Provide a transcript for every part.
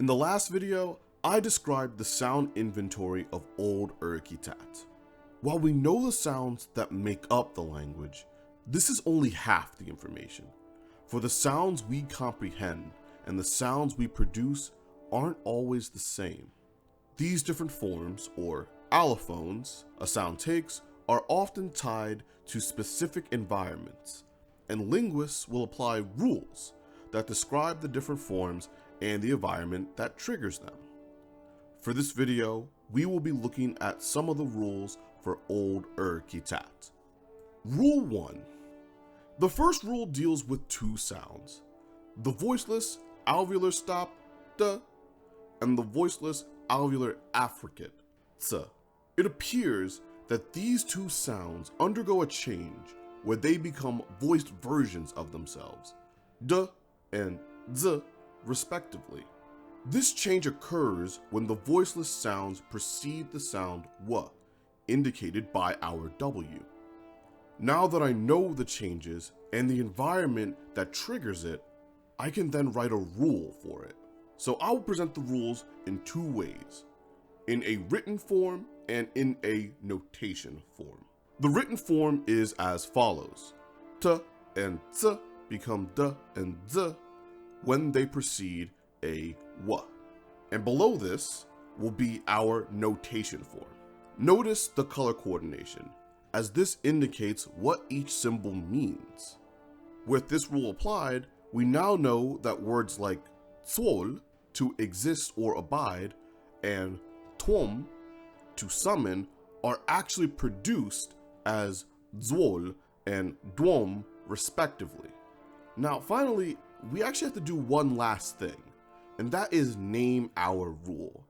In the last video, I described the sound inventory of Old Ur-Kittat. While we know the sounds that make up the language, this is only half the information. For the sounds we comprehend and the sounds we produce aren't always the same. These different forms, or allophones, a sound takes, are often tied to specific environments, and linguists will apply rules that describe the different forms and the environment that triggers them. For this video, we will be looking at some of the rules for Old Ur-Kittat. Rule 1. The first rule deals with two sounds, the voiceless alveolar stop d and the voiceless alveolar affricate ts. It appears that these two sounds undergo a change where they become voiced versions of themselves, d and z respectively. This change occurs when the voiceless sounds precede the sound w, indicated by our w. Now that I know the changes and the environment that triggers it, I can then write a rule for it. So I will present the rules in two ways, in a written form and in a notation form. The written form is as follows. T and ts become d and z when they precede a w. And below this will be our notation form. Notice the color coordination, as this indicates what each symbol means. With this rule applied, we now know that words like tsol, to exist or abide, and twom, to summon, are actually produced as dzwol and dwom respectively. Now finally, we actually have to do one last thing, and that is name our rule.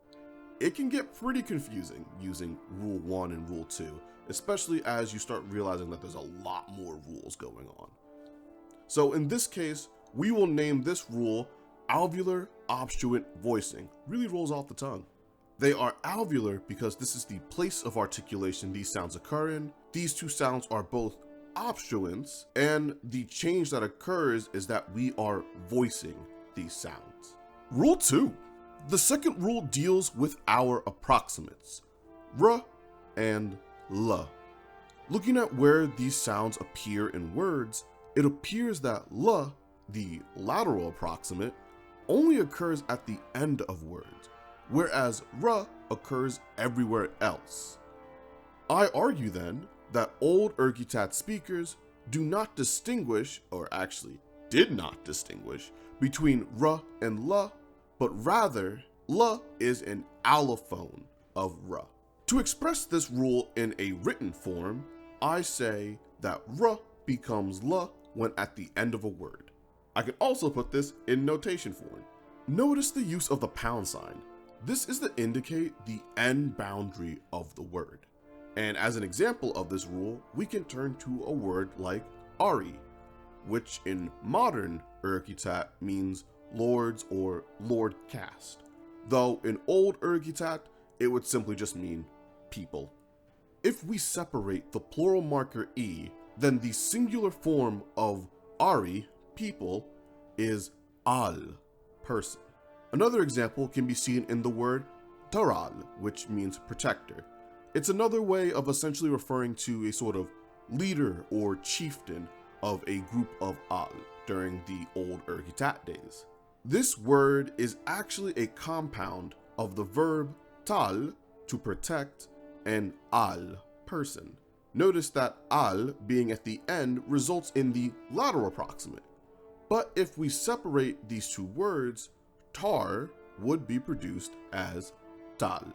It can get pretty confusing using rule 1 and rule 2, especially as you start realizing that there's a lot more rules going on. So in this case, we will name this rule alveolar obstruent voicing. Really rolls off the tongue. They are alveolar because this is the place of articulation these sounds occur in. These two sounds are both obstruents, and the change that occurs is that we are voicing these sounds. Rule 2. The second rule deals with our approximates, r and l. Looking at where these sounds appear in words, it appears that l, the lateral approximate, only occurs at the end of words, whereas r occurs everywhere else. I argue then that Old Ur-Kittat speakers do not distinguish, or actually did not distinguish, between r and l, but rather l is an allophone of r. To express this rule in a written form, I say that r becomes l when at the end of a word. I can also put this in notation form. Notice the use of the pound sign. This is to indicate the end boundary of the word. And as an example of this rule, we can turn to a word like Ari, which in modern Ur-Kittat means lords or lord caste, though in Old Ur-Kittat it would simply just mean people. If we separate the plural marker e, then the singular form of Ari, people, is al, person. Another example can be seen in the word taral, which means protector. It's another way of essentially referring to a sort of leader or chieftain of a group of al during the Old Ur-Kittat days. This word is actually a compound of the verb tal, to protect, and al, person. Notice that al being at the end results in the lateral approximate. But if we separate these two words, tar would be produced as tal.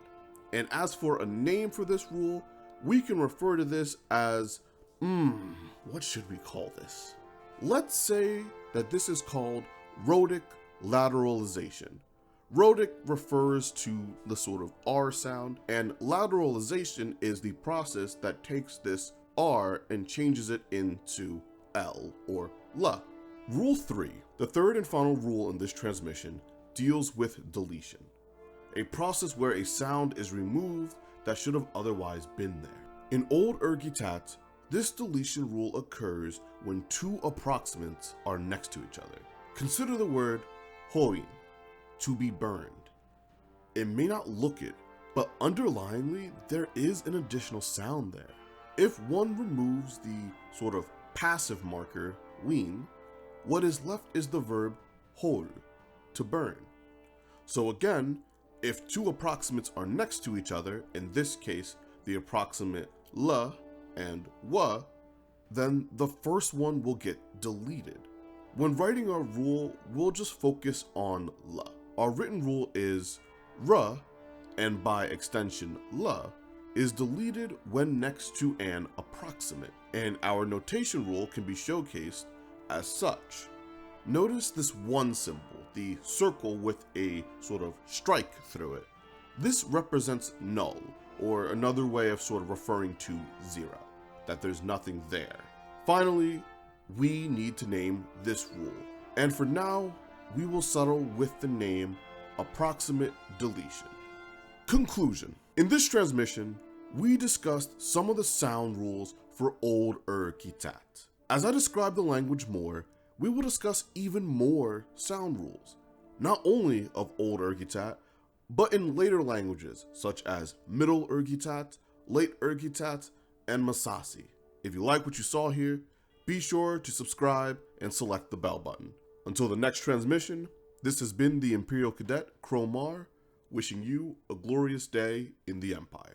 And as for a name for this rule, we can refer to this as, what should we call this? Let's say that this is called rhotic lateralization. Rhotic refers to the sort of R sound, and lateralization is the process that takes this R and changes it into L or L. Rule 3, the third and final rule in this transmission, deals with deletion, a process where a sound is removed that should have otherwise been there. In Old Ur-Kittat, this deletion rule occurs when two approximates are next to each other. Consider the word hoin, to be burned, it may not look it, but underlyingly, there is an additional sound there. If one removes the sort of passive marker, ween, what is left is the verb hol, to burn. So again, if two approximates are next to each other, in this case, the approximate la and wa, then the first one will get deleted. When writing our rule, we'll just focus on la. Our written rule is ra, and by extension la, is deleted when next to an approximate, and our notation rule can be showcased as such. Notice this one symbol, the circle with a sort of strike through it. This represents null, or another way of sort of referring to zero, that there's nothing there. Finally, we need to name this rule, and for now, we will settle with the name approximate deletion. Conclusion. In this transmission, we discussed some of the sound rules for Old Ur-Kittat. As I describe the language more, we will discuss even more sound rules, not only of Old Ur-Kittat, but in later languages such as Middle Ur-Kittat, Late Ur-Kittat, and Masasi. If you like what you saw here, be sure to subscribe and select the bell button. Until the next transmission, this has been the Imperial Cadet Cromar, wishing you a glorious day in the Empire.